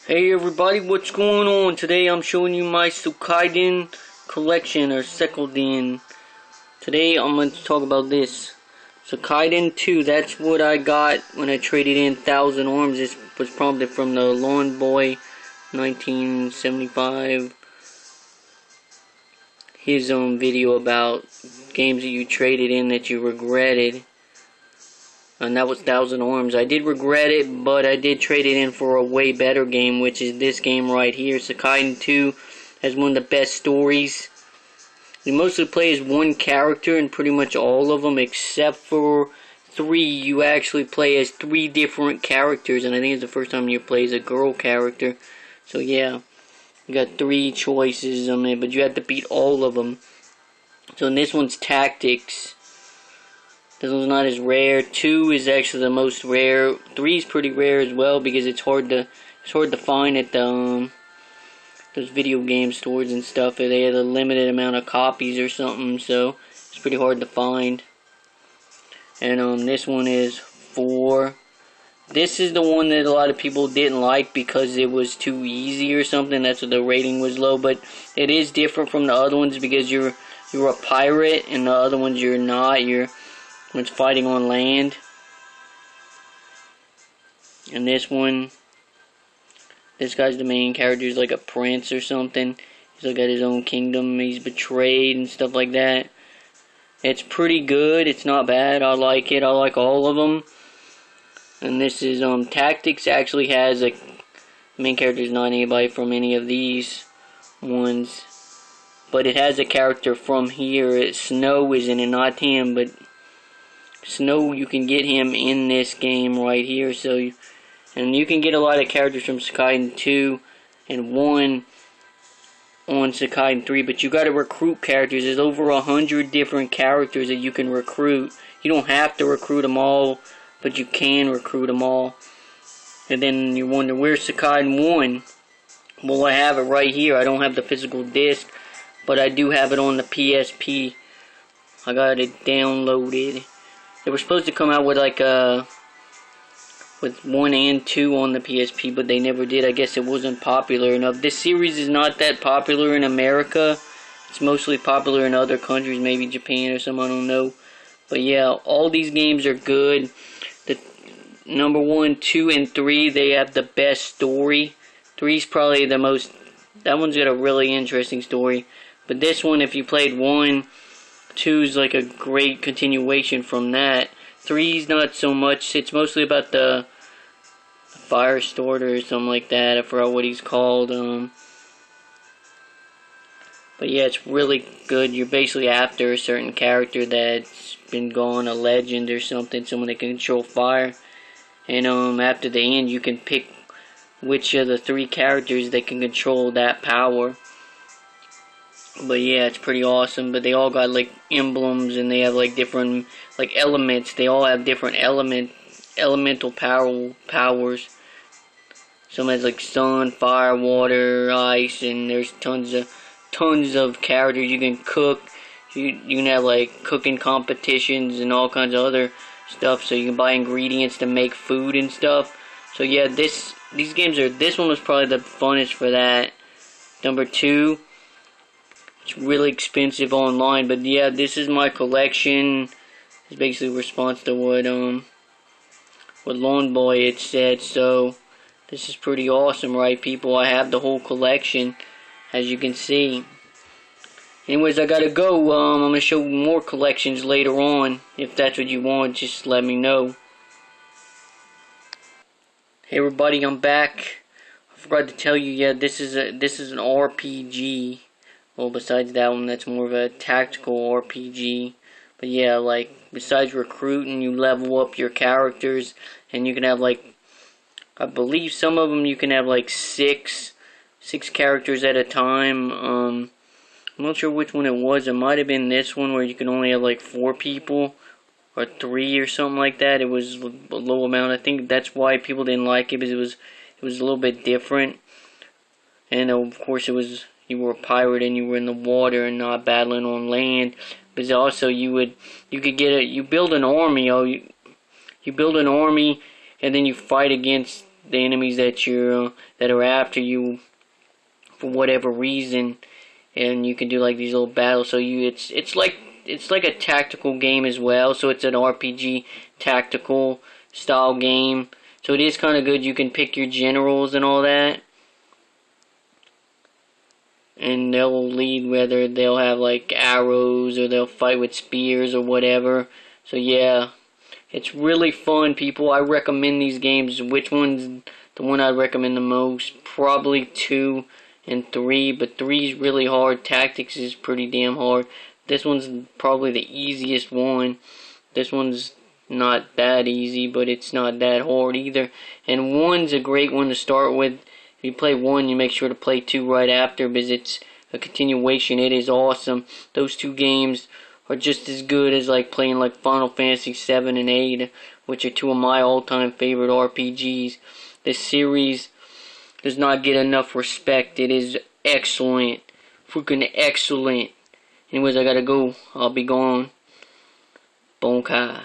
Hey everybody, what's going on? Today I'm showing you my Suikoden Collection, or Suikoden. Today I'm going to talk about this. Suikoden 2, that's what I got when I traded in 1,000 Arms. This was prompted from the Lawn Boy 1975. His own video about games that you traded in that you regretted. And that was 1,000 Arms. I did regret it, but I did trade it in for a way better game, which is this game right here. Suikoden 2 has one of the best stories. You mostly play as one character in pretty much all of them, except for 3. You actually play as 3 different characters, and I think it's the first time you play as a girl character. So yeah, you got 3 choices on it, but you have to beat all of them. So in this one's tactics. This one's not as rare. 2 is actually the most rare. 3 is pretty rare as well because it's hard to find at the those video game stores and stuff. They had a limited amount of copies or something, so it's pretty hard to find. And this one is 4. This is the one that a lot of people didn't like because it was too easy or something. That's what the rating was low. But it is different from the other ones because you're a pirate, and the other ones you're not. It's fighting on land. And this one, this guy's the main character. He's like a prince or something. He's like got his own kingdom. He's betrayed and stuff like that. It's pretty good. It's not bad. I like it. I like all of them. And this is tactics. Actually has a main character is not anybody from any of these ones, but it has a character from here. Snow is in it, not him, but Snow, you can get him in this game right here. And you can get a lot of characters from Suikoden 2 and 1 on Suikoden 3, but you got to recruit characters. There's over 100 different characters that you can recruit. You don't have to recruit them all, but you can recruit them all. And then you wonder, where's Suikoden 1? Well, I have it right here. I don't have the physical disc, but I do have it on the PSP. I got it downloaded. They were supposed to come out with with 1 and 2 on the PSP, but they never did. I guess it wasn't popular enough. This series is not that popular in America. It's mostly popular in other countries, maybe Japan or some, I don't know. But yeah, all these games are good. The number 1, 2, and 3, they have the best story. 3's probably the most. That one's got a really interesting story. But this one, if you played 1, 2's like a great continuation from that. 3's not so much. It's mostly about the fire starter or something like that. I forgot what he's called. But yeah, it's really good. You're basically after a certain character that's been gone, a legend or something, someone that can control fire. And after the end, you can pick which of the 3 characters that can control that power. But yeah, it's pretty awesome. But they all got like emblems, and they have like different like elements. They all have different elemental powers. Some has like sun, fire, water, ice, and there's tons of characters. You can cook. You can have like cooking competitions and all kinds of other stuff. So you can buy ingredients to make food and stuff. So yeah, this one was probably the funnest for that. Number 2. It's really expensive online, but yeah, this is my collection. It's basically a response to what Lawn Boy had said. So this is pretty awesome, right, people? I have the whole collection, as you can see. Anyways, I gotta go. I'm gonna show more collections later on. If that's what you want, just let me know. Hey everybody, I'm back. I forgot to tell you, yeah, this is an RPG. Well, besides that one, that's more of a tactical RPG. But yeah, like, besides recruiting, you level up your characters. And you can have, like, I believe some of them you can have, like, 6 characters at a time. I'm not sure which one it was. It might have been this one where you can only have, like, 4 people. Or 3 or something like that. It was a low amount. I think that's why people didn't like it, because it was a little bit different. And, of course, you were a pirate and you were in the water and not battling on land. But also you build an army, you build an army, and then you fight against the enemies that are after you for whatever reason, and you can do like these little battles. So it's like a tactical game as well. So it's an RPG tactical style game. So it is kind of good. You can pick your generals and all that, and they'll lead, whether they'll have like arrows or they'll fight with spears or whatever. So yeah, it's really fun, people. I recommend these games. Which one's the one I recommend the most? Probably 2 and 3, but 3 is really hard. Tactics is pretty damn hard. This one's probably the easiest one. This one's not that easy, but it's not that hard either. And 1's a great one to start with. If you play 1, you make sure to play 2 right after, because it's a continuation. It is awesome. Those 2 games are just as good as like playing like Final Fantasy 7 and 8, which are 2 of my all-time favorite RPGs. This series does not get enough respect. It is excellent. Freaking excellent. Anyways, I gotta go. I'll be gone. Bonkai.